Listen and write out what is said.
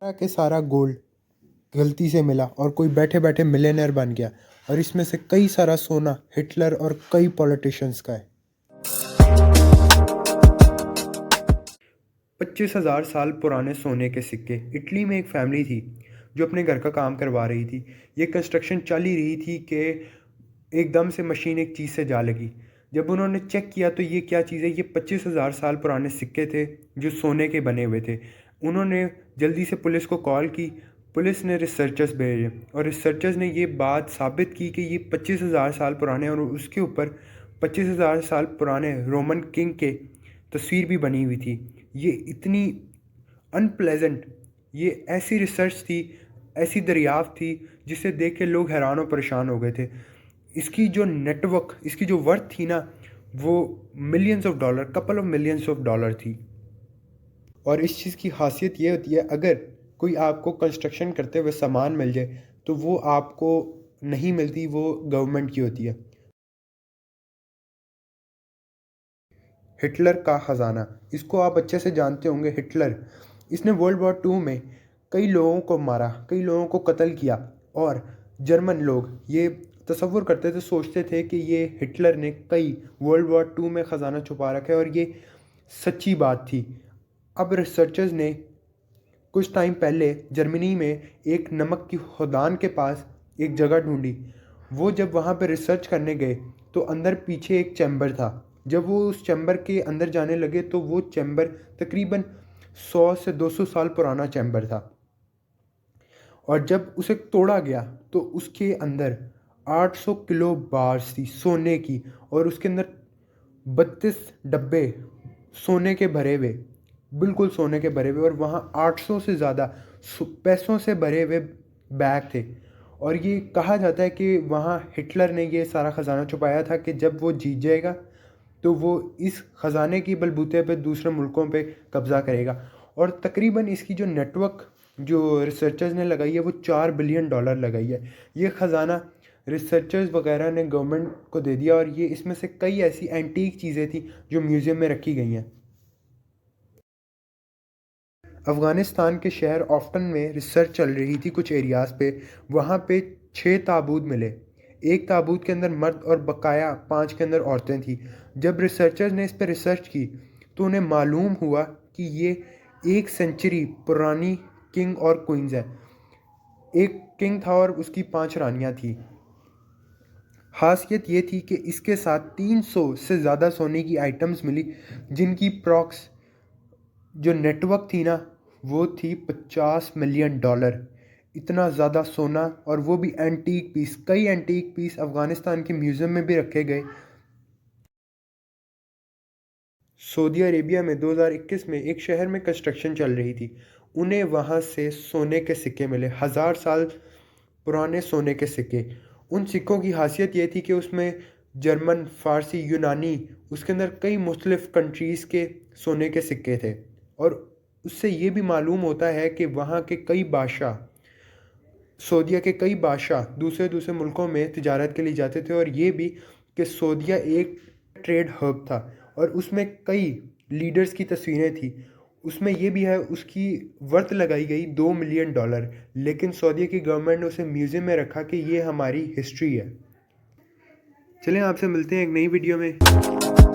के सारा गोल्ड गलती से मिला और कोई बैठे बैठे मिलियनेयर बन गया। और इसमें से कई सारा सोना हिटलर और कई पॉलिटिशियंस का है। 25,000 साल पुराने सोने के सिक्के। इटली में एक फैमिली थी जो अपने घर का काम करवा रही थी। ये कंस्ट्रक्शन चल ही रही थी कि एकदम से मशीन एक चीज़ से जा लगी। जब उन्होंने चेक किया तो ये क्या चीज़ है, ये 25,000 साल पुराने सिक्के थे जो सोने के बने हुए थे। उन्होंने जल्दी से पुलिस को कॉल की। पुलिस ने रिसर्चर्स भेजे और रिसर्चर्स ने ये बात साबित की कि ये 25,000 साल पुराने और उसके ऊपर 25,000 साल पुराने रोमन किंग के तस्वीर भी बनी हुई थी। ये इतनी अनप्लेजेंट, ये ऐसी रिसर्च थी, ऐसी दरियाफ्त थी जिसे देख के लोग हैरान और परेशान हो गए थे। इसकी जो नेटवर्क, इसकी जो वर्थ थी ना, वो millions of dollar, couple of millions of dollar थी। और इस चीज़ की खासियत ये होती है, अगर कोई आपको कंस्ट्रक्शन करते हुए सामान मिल जाए तो वो आपको नहीं मिलती, वो गवर्नमेंट की होती है। हिटलर का ख़जाना, इसको आप अच्छे से जानते होंगे। हिटलर, इसने वर्ल्ड वॉर 2 में कई लोगों को मारा, कई लोगों को कत्ल किया। और जर्मन लोग ये तसव्वुर करते थे, सोचते थे कि ये हिटलर ने कई वर्ल्ड वॉर 2 में ख़जाना छुपा रखा है, और ये सच्ची बात थी। अब रिसर्चर्स ने कुछ टाइम पहले जर्मनी में एक नमक की खदान के पास एक जगह ढूंढी। वो जब वहाँ पर रिसर्च करने गए तो अंदर पीछे एक चैम्बर था। जब वो उस चैम्बर के अंदर जाने लगे तो वो चैम्बर तकरीबन 100 से 200 साल पुराना चैम्बर था। और जब उसे तोड़ा गया तो उसके अंदर 800 किलो बार्स थी सोने की, और उसके अंदर 32 डब्बे सोने के भरे हुए, बिल्कुल सोने के भरे हुए, और वहाँ 800 से ज़्यादा पैसों से भरे हुए बैग थे। और ये कहा जाता है कि वहाँ हिटलर ने ये सारा ख़जाना छुपाया था कि जब वो जीत जाएगा तो वो इस ख़जाने की बलबूते पे दूसरे मुल्कों पे कब्ज़ा करेगा। और तकरीबन इसकी जो नेटवर्क जो रिसर्चर्स ने लगाई है वो $4 बिलियन लगाई है। ये ख़जाना रिसर्चर्स वगैरह ने गवर्नमेंट को दे दिया, और ये इसमें से कई ऐसी एंटीक चीज़ें थी जो म्यूज़ियम में रखी गई हैं। अफ़गानिस्तान के शहर ऑफ्टन में रिसर्च चल रही थी कुछ एरियाज़ पे। वहाँ पे 6 ताबूत मिले। एक ताबूत के अंदर मर्द और बकाया 5 के अंदर औरतें थी। जब रिसर्चर्स ने इस पर रिसर्च की तो उन्हें मालूम हुआ कि ये 1 सेंचुरी पुरानी किंग और क्वींस है। एक किंग था और उसकी 5 रानियाँ थी। खासियत ये थी कि इसके साथ 300 से ज़्यादा सोने की आइटम्स मिली, जिनकी प्रॉक्स जो नेटवर्क थी ना, वो थी $50 मिलियन। इतना ज़्यादा सोना, और वो भी एंटीक पीस। कई एंटीक पीस अफ़गानिस्तान के म्यूज़ियम में भी रखे गए। सऊदी अरेबिया में 2021 में एक शहर में कंस्ट्रक्शन चल रही थी। उन्हें वहाँ से सोने के सिक्के मिले, 1000 साल पुराने सोने के सिक्के। उन सिक्कों की खासियत ये थी कि उसमें जर्मन, फ़ारसी, यूनानी, उसके अंदर कई मुख्तलिफ़ कंट्रीज़ के सोने के सिक्के थे। और उससे ये भी मालूम होता है कि वहाँ के कई बादशाह, सऊदीया के कई बादशाह दूसरे दूसरे मुल्कों में तिजारत के लिए जाते थे। और ये भी कि सऊदीया एक ट्रेड हब था, और उसमें कई लीडर्स की तस्वीरें थी। उसमें ये भी है, उसकी वर्थ लगाई गई $2 मिलियन। लेकिन सऊदीया की गवर्नमेंट ने उसे म्यूज़ियम में रखा कि ये हमारी हिस्ट्री है। चलें, आपसे मिलते हैं एक नई वीडियो में।